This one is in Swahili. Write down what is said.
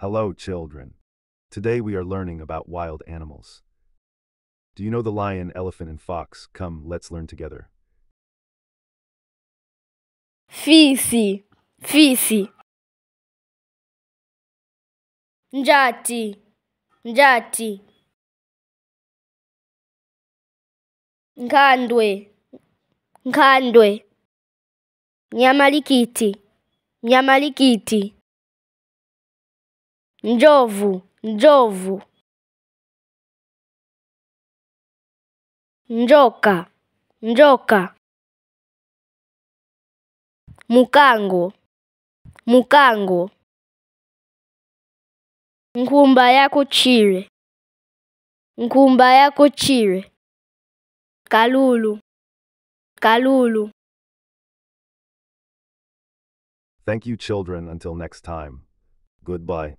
Hello, children. Today we are learning about wild animals. Do you know the lion, elephant, and fox? Come, let's learn together. Fisi, fisi. Njati, njati. Nkhandwe, nkhandwe. Nyamalikiti, nyamalikiti. Njovu, njovu. Njoka, njoka. Mukango, mukango. Nkhumba yako chire, nkhumba yako chire. Kalulu, kalulu. Thank you, children. Until next time. Goodbye.